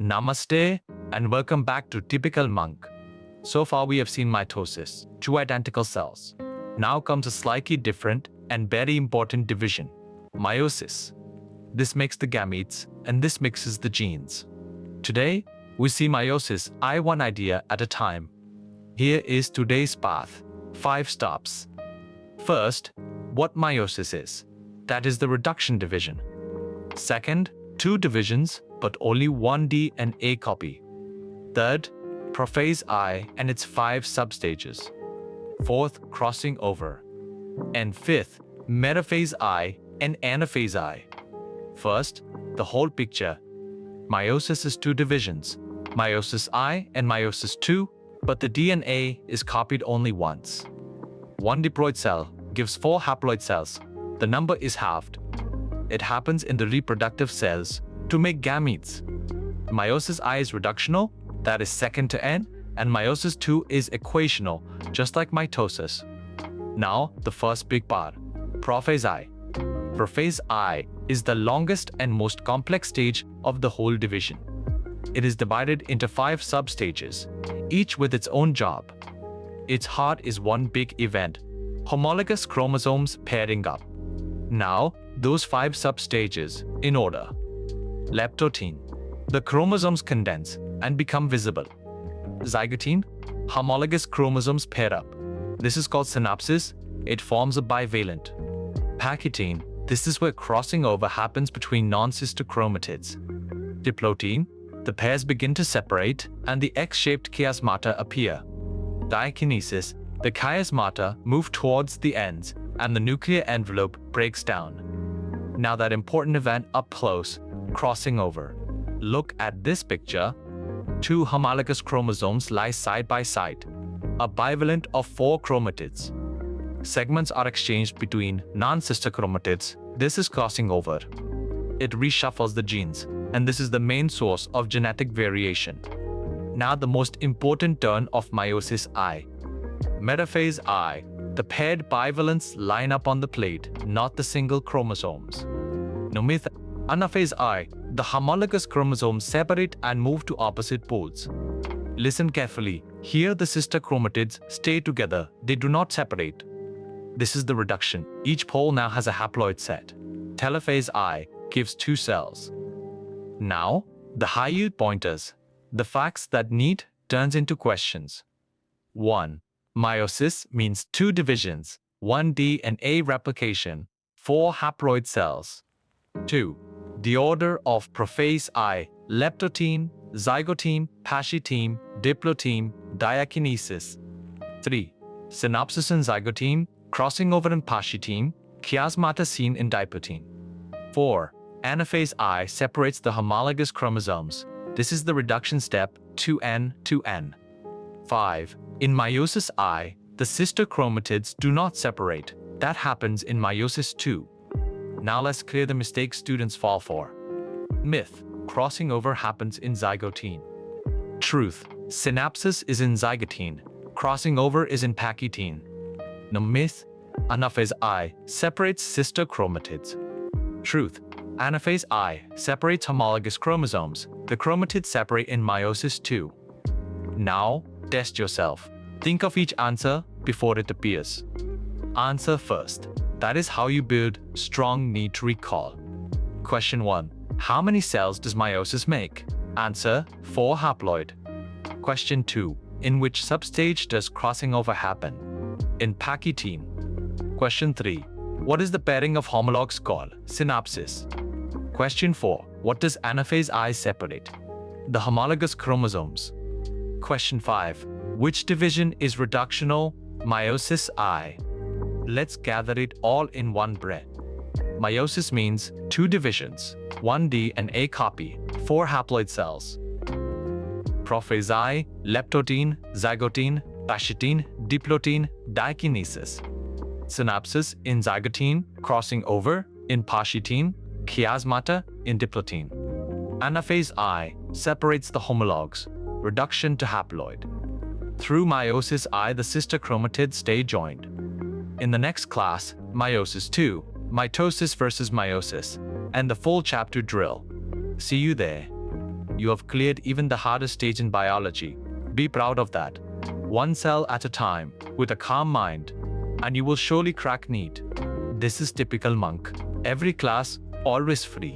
Namaste and welcome back to Typical Monk. So far we have seen mitosis, two identical cells. Now comes a slightly different and very important division, meiosis. This makes the gametes and this mixes the genes. Today, we see meiosis one idea at a time. Here is today's path, 5 stops. First, what meiosis is. That is the reduction division. Second, 2 divisions but only one DNA copy. Third, Prophase I and its 5 substages. Fourth, crossing over. And fifth, Metaphase I and Anaphase I. First, the whole picture. Meiosis is 2 divisions, meiosis I and meiosis II, but the DNA is copied only once. One diploid cell gives 4 haploid cells. The number is halved. It happens in the reproductive cells to make gametes. Meiosis I is reductional, that is second to n, and meiosis II is equational, just like mitosis. Now, the first big part, Prophase I. Prophase I is the longest and most complex stage of the whole division. It is divided into 5 substages, each with its own job. Its heart is one big event, homologous chromosomes pairing up. Now, those 5 substages, in order. Leptotene. The chromosomes condense and become visible. Zygotene. Homologous chromosomes pair up. This is called synapsis. It forms a bivalent. Pachytene. This is where crossing over happens between non-sister chromatids. Diplotene. The pairs begin to separate and the X-shaped chiasmata appear. Diakinesis. The chiasmata move towards the ends and the nuclear envelope breaks down. Now that important event up close, crossing over. Look at this picture. 2 homologous chromosomes lie side by side. A bivalent of 4 chromatids. Segments are exchanged between non-sister chromatids. This is crossing over. It reshuffles the genes, and this is the main source of genetic variation. Now the most important turn of meiosis I. Metaphase I. The paired bivalents line up on the plate, not the single chromosomes. Anaphase I. The homologous chromosomes separate and move to opposite poles. Listen carefully. Here the sister chromatids stay together. They do not separate. This is the reduction. Each pole now has a haploid set. Telophase I gives 2 cells. Now, the high-yield pointers. The facts that NEET turns into questions. 1. Meiosis means 2 divisions, 1 DNA replication, 4 haploid cells. 2. The order of Prophase I, leptotene, zygotene, pachytene, diplotene, diakinesis. 3. Synapsis in zygotene, crossing over in pachytene, chiasmata seen in diplotene. 4. Anaphase I separates the homologous chromosomes. This is the reduction step 2n to n. 5. In meiosis I, the sister chromatids do not separate. That happens in meiosis II. Now let's clear the mistakes students fall for. Myth: crossing over happens in zygotene. Truth: synapsis is in zygotene. Crossing over is in pachytene. No myth: Anaphase I separates sister chromatids. Truth: Anaphase I separates homologous chromosomes. The chromatids separate in meiosis II. Now, test yourself. Think of each answer before it appears. Answer first. That is how you build strong NEET recall. Question 1. How many cells does meiosis make? Answer: 4 haploid. Question 2. In which substage does crossing over happen? In pachytene. Question 3. What is the pairing of homologs called? Synapsis. Question 4. What does Anaphase I separate? The homologous chromosomes. Question 5. Which division is reductional? Meiosis I. Let's gather it all in one breath. Meiosis means 2 divisions, 1 DNA copy, 4 haploid cells. Prophase I, leptotene, zygotene, pachytene, diplotene, diakinesis. Synapsis in zygotene, crossing over in pachytene, chiasmata in diplotene. Anaphase I separates the homologs, reduction to haploid. Through meiosis I, the sister chromatids stay joined. In the next class, meiosis II, mitosis versus meiosis, and the full chapter drill. See you there. You have cleared even the hardest stage in biology. Be proud of that. One cell at a time, with a calm mind, and you will surely crack NEET. This is typical monk. Every class, always free.